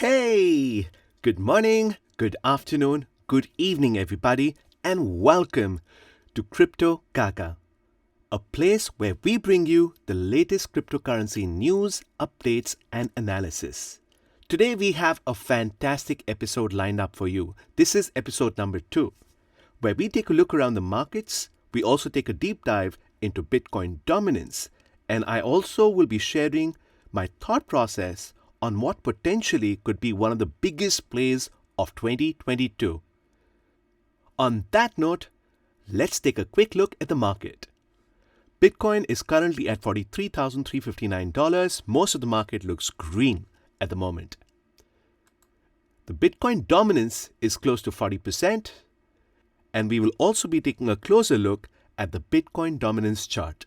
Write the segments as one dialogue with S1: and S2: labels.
S1: Hey! Good morning, good afternoon, good evening, everybody, and welcome to Crypto Gaga, a place where we bring you the latest cryptocurrency news, updates, and analysis. Today, we have a fantastic episode lined up for you. This is episode number 2, where we take a look around the markets. We also take a deep dive into Bitcoin dominance, and I also will be sharing my thought process on what potentially could be one of the biggest plays of 2022. On that note, let's take a quick look at the market. Bitcoin is currently at $43,359. Most of the market looks green at the moment. The Bitcoin dominance is close to 40%, and we will also be taking a closer look at the Bitcoin dominance chart.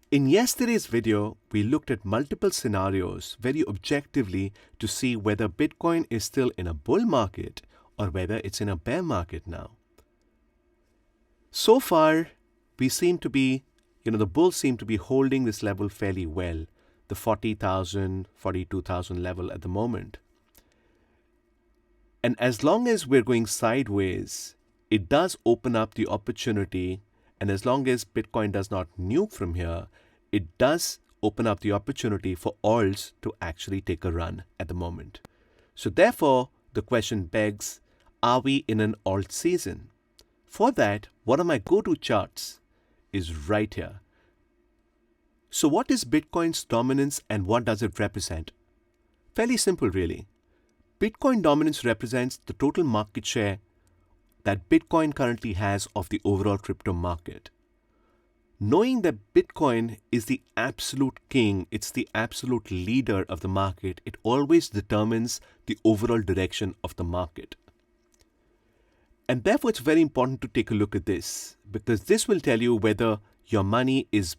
S1: In yesterday's video, we looked at multiple scenarios very objectively to see whether Bitcoin is still in a bull market or whether it's in a bear market now. So far, we seem to be, the bulls seem to be holding this level fairly well, the 40,000, 42,000 level at the moment. And as long as we're going sideways, it does open up the opportunity. And as long as Bitcoin does not nuke from here, it does open up the opportunity for alts to actually take a run at the moment. So therefore, the question begs, are we in an alt season? For that, one of my go-to charts is right here. So what is Bitcoin's dominance and what does it represent? Fairly simple, really. Bitcoin dominance represents the total market share that Bitcoin currently has of the overall crypto market. Knowing that Bitcoin is the absolute king, it's the absolute leader of the market, it always determines the overall direction of the market. And therefore, it's very important to take a look at this, because this will tell you whether your money is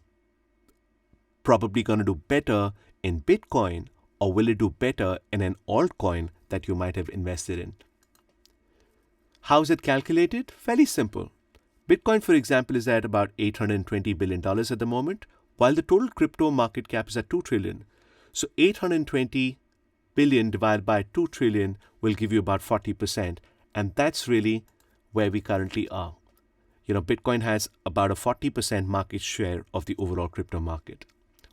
S1: probably going to do better in Bitcoin or will it do better in an altcoin that you might have invested in. How is it calculated? Fairly simple. Bitcoin, for example, is at about $820 billion at the moment, while the total crypto market cap is at $2 trillion. So 820 billion divided by 2 trillion will give you about 40%. And that's really where we currently are. Bitcoin has about a 40% market share of the overall crypto market.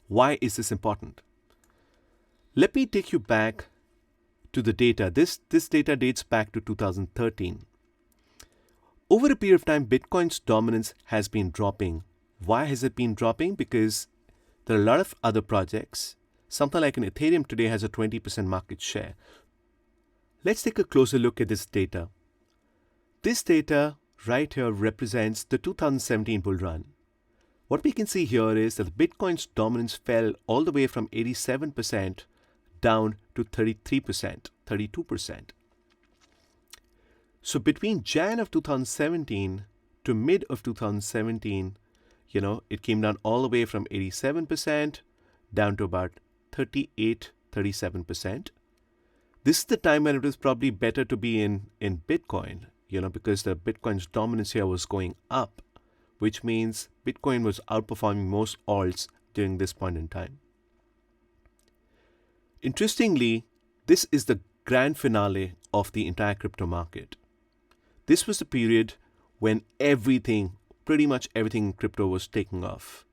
S1: Why is this important? Let me take you back to the data. This data dates back to 2013. Over a period of time, Bitcoin's dominance has been dropping. Why has it been dropping? Because there are a lot of other projects. Something like an Ethereum today has a 20% market share. Let's take a closer look at this data. This data right here represents the 2017 bull run. What we can see here is that Bitcoin's dominance fell all the way from 87% down to 33%, 32%. So between Jan of 2017 to mid of 2017, it came down all the way from 87% down to about 38, 37%. This is the time when it was probably better to be in Bitcoin, because the Bitcoin's dominance here was going up, which means Bitcoin was outperforming most alts during this point in time. Interestingly, this is the grand finale of the entire crypto market. This was the period when pretty much everything in crypto was taking off.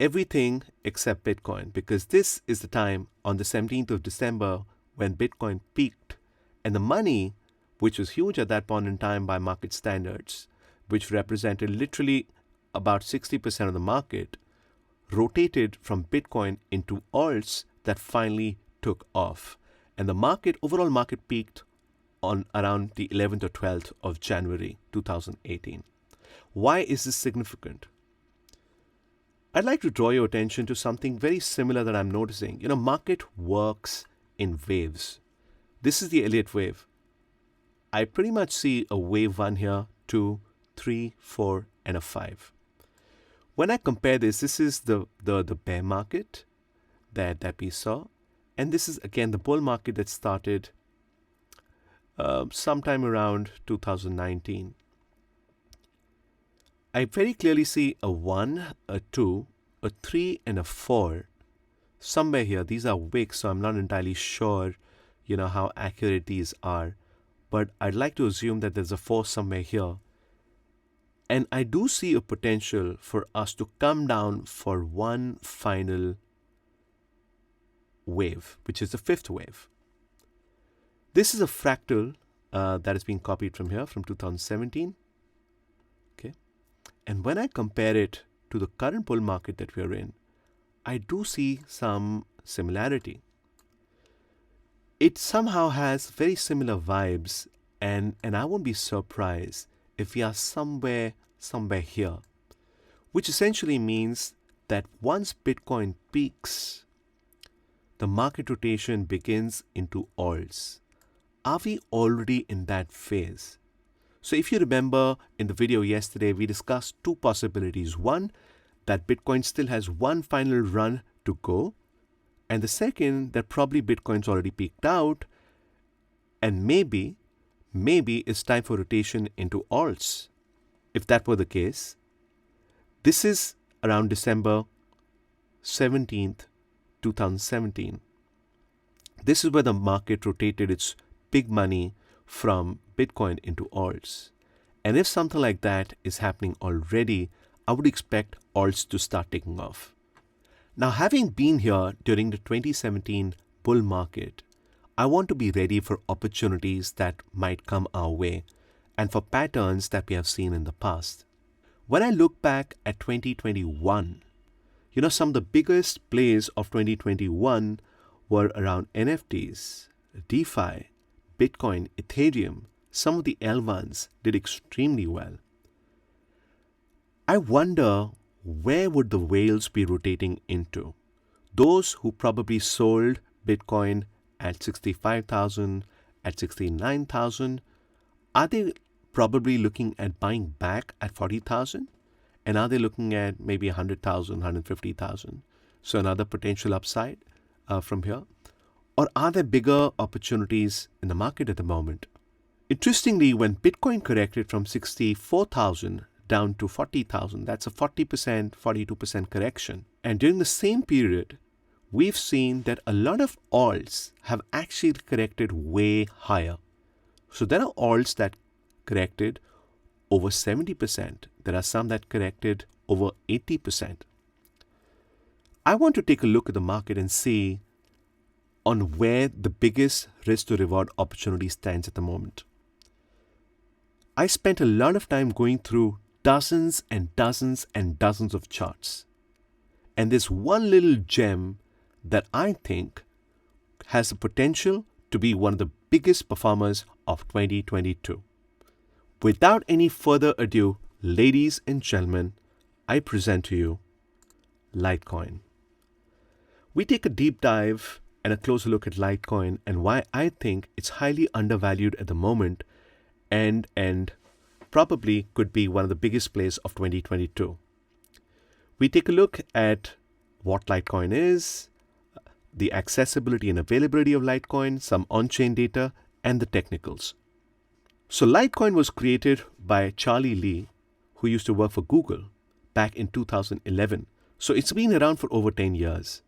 S1: Everything except Bitcoin, because this is the time on the 17th of December when Bitcoin peaked, and the money, which was huge at that point in time by market standards, which represented literally about 60% of the market, rotated from Bitcoin into alts that finally took off. And the overall market peaked on around the 11th or 12th of January 2018. Why is this significant? I'd like to draw your attention to something very similar that I'm noticing. Market works in waves. This is the Elliott wave. I pretty much see a wave 1 here, 2, 3, 4, and a 5. When I compare this is the bear market that we saw. And this is, again, the bull market that started sometime around 2019. I very clearly see a 1, a 2, a 3, and a 4 somewhere here. These are wicks, so I'm not entirely sure, how accurate these are. But I'd like to assume that there's a force somewhere here. And I do see a potential for us to come down for one final wave, which is the fifth wave. This is a fractal that is being copied from here, from 2017. Okay, and when I compare it to the current bull market that we're in, I do see some similarity. It somehow has very similar vibes, and I won't be surprised if we are somewhere here, which essentially means that once Bitcoin peaks, the market rotation begins into alts. Are we already in that phase? So if you remember in the video yesterday, we discussed two possibilities. One, that Bitcoin still has one final run to go. And the second, that probably Bitcoin's already peaked out. And maybe it's time for rotation into alts. If that were the case, this is around December 17th, 2017. This is where the market rotated its big money from Bitcoin into alts. And if something like that is happening already, I would expect alts to start taking off. Now, having been here during the 2017 bull market, I want to be ready for opportunities that might come our way and for patterns that we have seen in the past. When I look back at 2021, some of the biggest plays of 2021 were around NFTs, DeFi, Bitcoin, Ethereum. Some of the L1s did extremely well. I wonder, where would the whales be rotating into? Those who probably sold Bitcoin at 65,000, at 69,000, are they probably looking at buying back at 40,000? And are they looking at maybe 100,000, 150,000? So another potential upside from here. Or are there bigger opportunities in the market at the moment? Interestingly, when Bitcoin corrected from 64,000 down to 40,000, that's a 40%, 42% correction. And during the same period, we've seen that a lot of alts have actually corrected way higher. So there are alts that corrected over 70%. There are some that corrected over 80%. I want to take a look at the market and see on where the biggest risk to reward opportunity stands at the moment. I spent a lot of time going through dozens and dozens and dozens of charts. And there's one little gem that I think has the potential to be one of the biggest performers of 2022. Without any further ado, ladies and gentlemen, I present to you Litecoin. We take a deep dive and a closer look at Litecoin and why I think it's highly undervalued at the moment and probably could be one of the biggest plays of 2022. We take a look at what Litecoin is, the accessibility and availability of Litecoin, some on-chain data, and the technicals. So Litecoin was created by Charlie Lee, who used to work for Google back in 2011. So it's been around for over 10 years.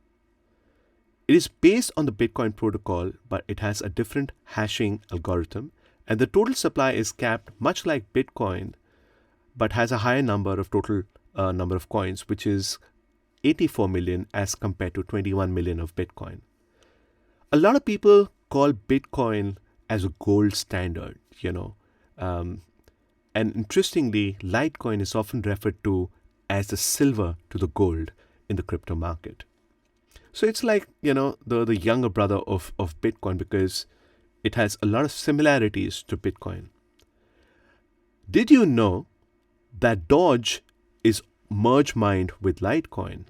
S1: It is based on the Bitcoin protocol, but it has a different hashing algorithm, and the total supply is capped much like Bitcoin, but has a higher number of total number of coins, which is 84 million as compared to 21 million of Bitcoin. A lot of people call Bitcoin as a gold standard, and interestingly, Litecoin is often referred to as the silver to the gold in the crypto market. So it's like, the younger brother of Bitcoin because it has a lot of similarities to Bitcoin. Did you know that Doge is merge mined with Litecoin?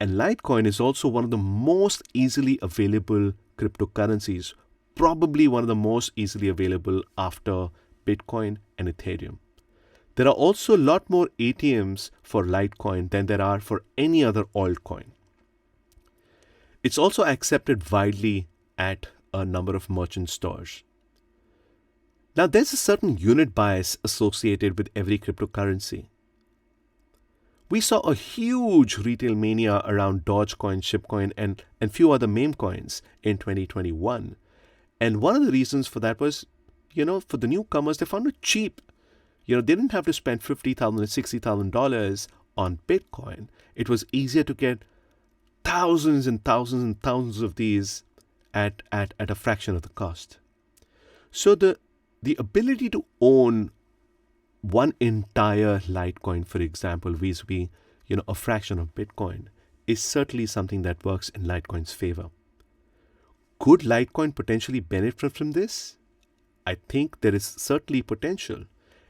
S1: And Litecoin is also one of the most easily available cryptocurrencies, probably one of the most easily available after Bitcoin and Ethereum. There are also a lot more ATMs for Litecoin than there are for any other altcoin. It's also accepted widely at a number of merchant stores. Now, there's a certain unit bias associated with every cryptocurrency. We saw a huge retail mania around Dogecoin, Shipcoin, and few other meme coins in 2021. And one of the reasons for that was, for the newcomers, they found it cheap. They didn't have to spend $50,000 and $60,000 on Bitcoin. It was easier to get thousands and thousands and thousands of these at a fraction of the cost. So the ability to own one entire Litecoin, for example, vis-a-vis, a fraction of Bitcoin, is certainly something that works in Litecoin's favor. Could Litecoin potentially benefit from this? I think there is certainly potential.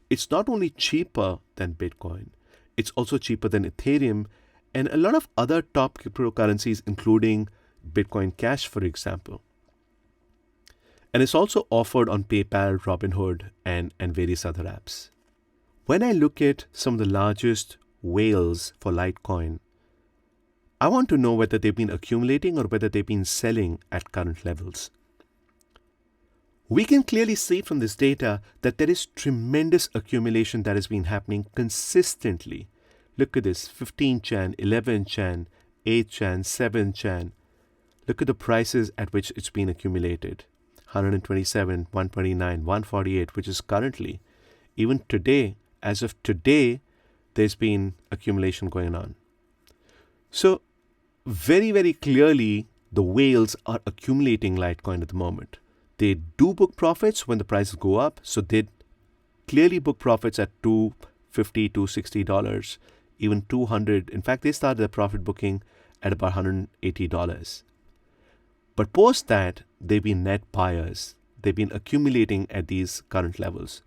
S1: It's not only cheaper than Bitcoin, it's also cheaper than Ethereum and a lot of other top cryptocurrencies, including Bitcoin Cash, for example. And it's also offered on PayPal, Robinhood, and various other apps. When I look at some of the largest whales for Litecoin, I want to know whether they've been accumulating or whether they've been selling at current levels. We can clearly see from this data that there is tremendous accumulation that has been happening consistently. Look at this, 15 Chan, 11 Chan, 8 Chan, 7 Chan. Look at the prices at which it's been accumulated. 127, 129, 148, which is currently, even today, as of today, there's been accumulation going on. So very, very clearly, the whales are accumulating Litecoin at the moment. They do book profits when the prices go up. So they clearly book profits at $250, $260, even $200. In fact, they started their profit booking at about $180. But post that, they've been net buyers. They've been accumulating at these current levels.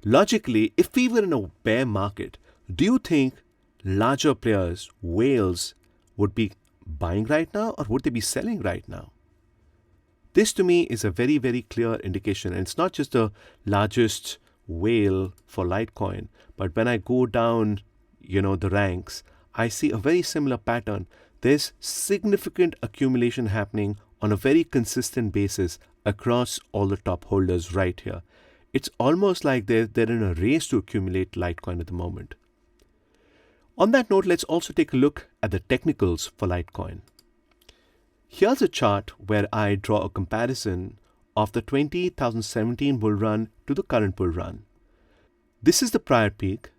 S1: Logically, if we were in a bear market, do you think larger players, whales, would be buying right now or would they be selling right now? This to me is a very, very clear indication. And it's not just the largest whale for Litecoin, but when I go down, the ranks, I see a very similar pattern. There's significant accumulation happening on a very consistent basis across all the top holders right here. It's almost like they're in a race to accumulate Litecoin at the moment. On that note, let's also take a look at the technicals for Litecoin. Here's a chart where I draw a comparison of the 2017 bull run to the current bull run. This is the prior peak,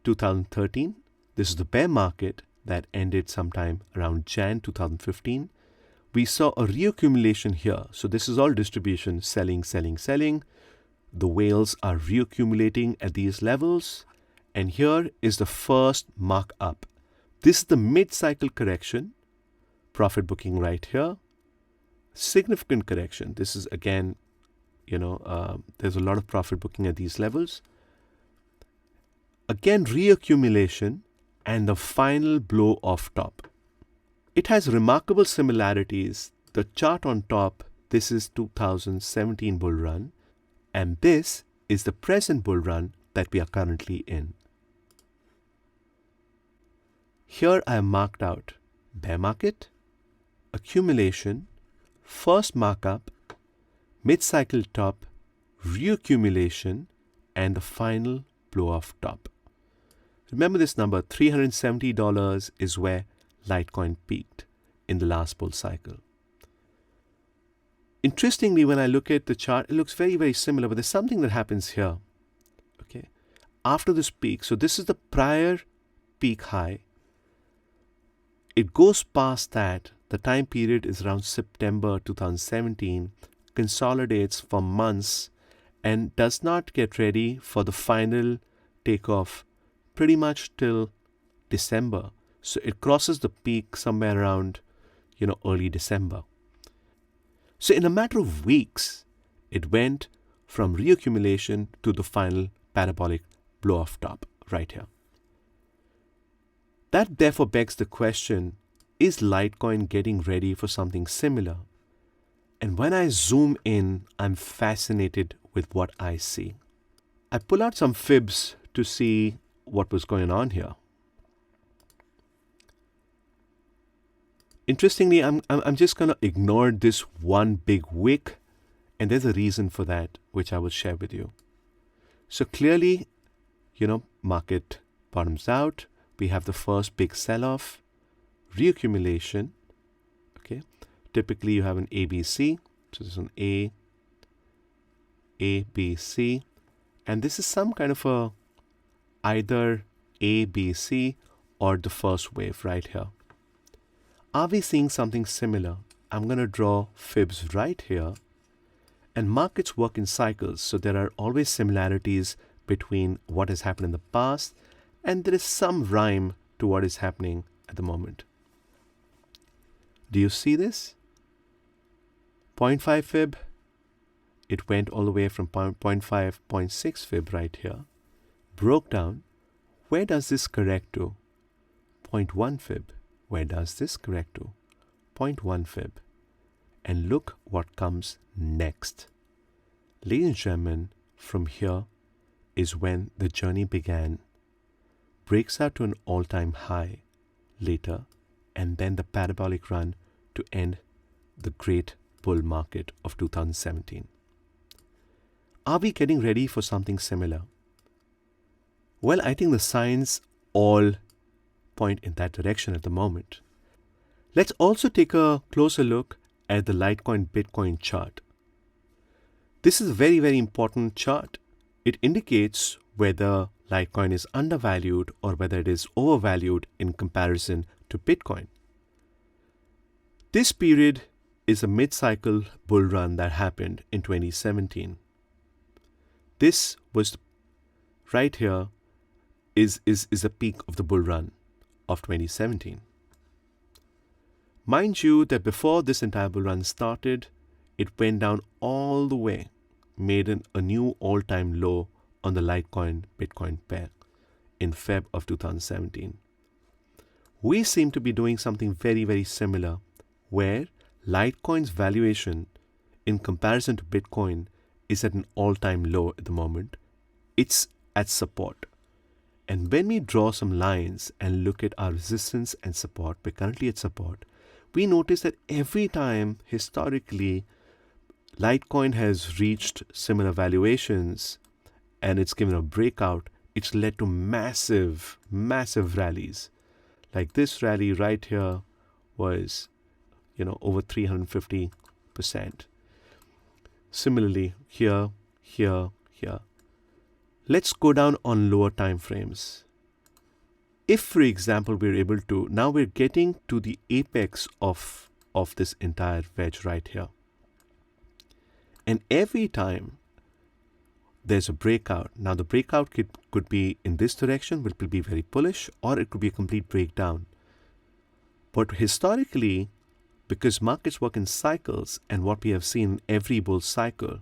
S1: 2013. This is the bear market that ended sometime around Jan 2015. We saw a reaccumulation here. So this is all distribution, selling, selling, selling. The whales are reaccumulating at these levels. And here is the first mark up. This is the mid-cycle correction. Profit booking right here. Significant correction. This is again, there's a lot of profit booking at these levels. Again, reaccumulation and the final blow off top. It has remarkable similarities. The chart on top, this is 2017 bull run, and this is the present bull run that we are currently in. Here I have marked out bear market, accumulation, first markup, mid-cycle top, reaccumulation, and the final blow-off top. Remember this number, $370 is where Litecoin peaked in the last bull cycle. Interestingly, when I look at the chart, it looks very, very similar, but there's something that happens here. Okay, after this peak, so this is the prior peak high. It goes past that. The time period is around September 2017, consolidates for months, and does not get ready for the final takeoff pretty much till December. So it crosses the peak somewhere around, early December. So in a matter of weeks, it went from reaccumulation to the final parabolic blow-off top right here. That therefore begs the question, is Litecoin getting ready for something similar? And when I zoom in, I'm fascinated with what I see. I pull out some fibs to see what was going on here. Interestingly, I'm just going to ignore this one big wick, and there's a reason for that, which I will share with you. So clearly, market bottoms out. we have the first big sell-off, reaccumulation. Okay, typically you have an ABC, so this is an A, B, C, and this is some kind of a either A, B, C or the first wave right here. Are we seeing something similar? I'm going to draw fibs right here, and markets work in cycles, so there are always similarities between what has happened in the past, and there is some rhyme to what is happening at the moment. Do you see this? 0.5 fib, it went all the way from 0.5, 0.6 fib right here, broke down. Where does this correct to? 0.1 fib. Where does this correct to? 0.1 fib. And look what comes next. Ladies and gentlemen, from here is when the journey began. Breaks out to an all-time high later, and then the parabolic run to end the great bull market of 2017. Are we getting ready for something similar? Well, I think the signs all point in that direction at the moment. Let's also take a closer look at the Litecoin Bitcoin chart. This is a very, very important chart. It indicates whether Litecoin is undervalued or whether it is overvalued in comparison to Bitcoin. This period is a mid-cycle bull run that happened in 2017. This was right here is a peak of the bull run of 2017. Mind you that before this entire bull run started, it went down all the way, made a new all-time low on the Litecoin Bitcoin pair in Feb of 2017. We seem to be doing something very, very similar, where Litecoin's valuation in comparison to Bitcoin is at an all-time low at the moment. It's at support. And when we draw some lines and look at our resistance and support, we're currently at support, we notice that every time historically Litecoin has reached similar valuations and it's given a breakout, it's led to massive, massive rallies. Like this rally right here was, over 350%. Similarly, here. Let's go down on lower time frames. If, for example, we're able to, now we're getting to the apex of this entire wedge right here. And every time there's a breakout, now the breakout could be in this direction, which will be very bullish, or it could be a complete breakdown. But historically, because markets work in cycles, and what we have seen in every bull cycle,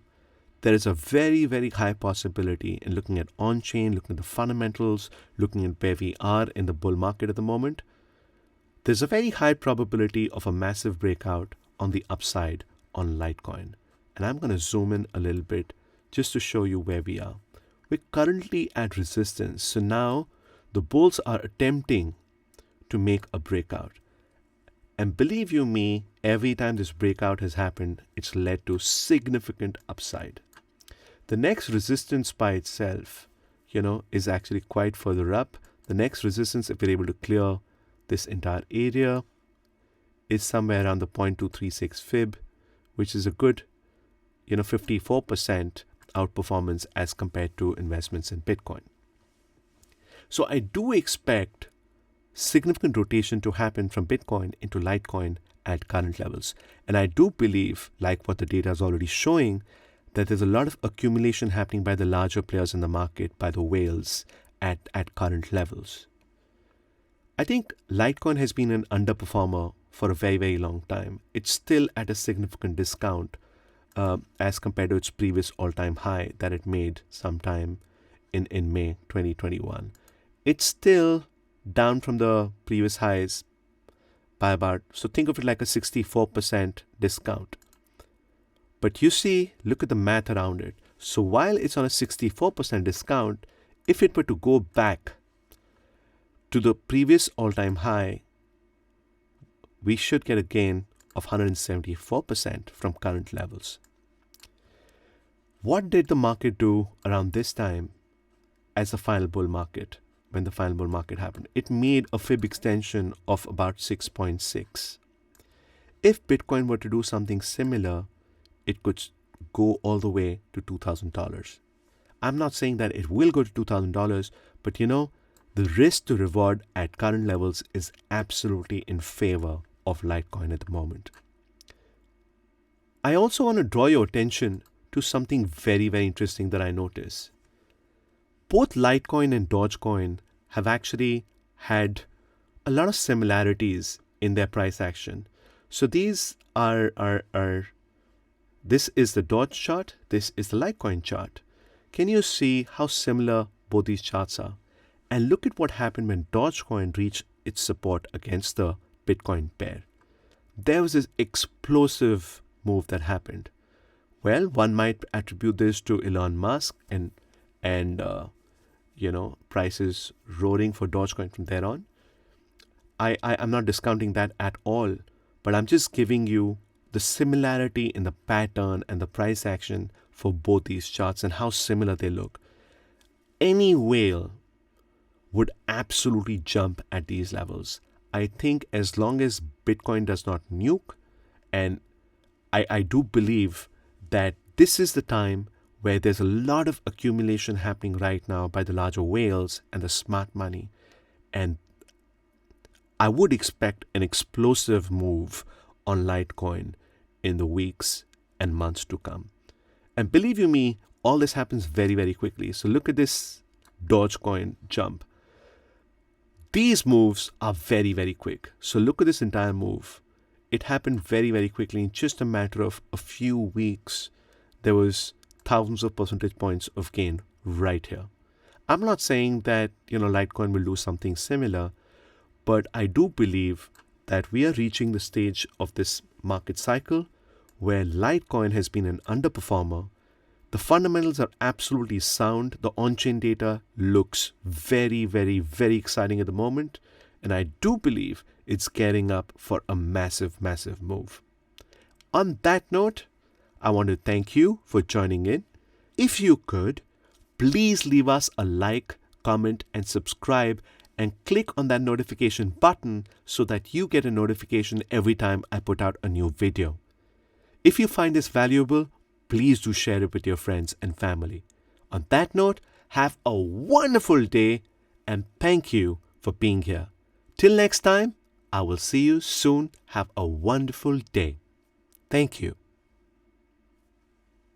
S1: there is a very, very high possibility in looking at on-chain, looking at the fundamentals, looking at where we are in the bull market at the moment. There's a very high probability of a massive breakout on the upside on Litecoin. And I'm going to zoom in a little bit just to show you where we are. We're currently at resistance. So now the bulls are attempting to make a breakout. And believe you me, every time this breakout has happened, it's led to significant upside. The next resistance by itself, is actually quite further up. The next resistance, if we're able to clear this entire area, is somewhere around the 0.236 fib, which is a good, 54% outperformance as compared to investments in Bitcoin. So I do expect significant rotation to happen from Bitcoin into Litecoin at current levels. And I do believe, like what the data is already showing, that there's a lot of accumulation happening by the larger players in the market, by the whales at current levels. I think Litecoin has been an underperformer for a very, very long time. It's still at a significant discount as compared to its previous all-time high that it made sometime in May 2021. It's still down from the previous highs by about, so think of it like a 64% discount. But you see, look at the math around it. So while it's on a 64% discount, if it were to go back to the previous all-time high, we should get a gain of 174% from current levels. What did the market do around this time as a final bull market? when the final bull market happened. It made a fib extension of about 6.6. If Bitcoin were to do something similar, it could go all the way to $2,000. I'm not saying that it will go to $2,000, but the risk to reward at current levels is absolutely in favor of Litecoin at the moment. I also want to draw your attention to something very, very interesting that I noticed. Both Litecoin and Dogecoin have actually had a lot of similarities in their price action. So these are this is the Doge chart, this is the Litecoin chart. Can you see how similar both these charts are? And look at what happened when Dogecoin reached its support against the Bitcoin pair. There was this explosive move that happened. Well, one might attribute this to Elon Musk and prices roaring for Dogecoin from there on. I'm not discounting that at all, but I'm just giving you the similarity in the pattern and the price action for both these charts and how similar they look. Any whale would absolutely jump at these levels. I think as long as Bitcoin does not nuke, and I do believe that this is the time where there's a lot of accumulation happening right now by the larger whales and the smart money. And I would expect an explosive move on Litecoin in the weeks and months to come. And believe you me, all this happens very, very quickly. So look at this Dogecoin jump. These moves are very, very quick. So look at this entire move. It happened very, very quickly. In just a matter of a few weeks, there was thousands of percentage points of gain right here. I'm not saying that, Litecoin will do something similar, but I do believe that we are reaching the stage of this market cycle where Litecoin has been an underperformer. The fundamentals are absolutely sound. The on-chain data looks very, very, very exciting at the moment. And I do believe it's gearing up for a massive, massive move. On that note, I want to thank you for joining in. If you could, please leave us a like, comment, and subscribe, and click on that notification button so that you get a notification every time I put out a new video. If you find this valuable, please do share it with your friends and family. On that note, have a wonderful day and thank you for being here. Till next time, I will see you soon. Have a wonderful day. Thank you.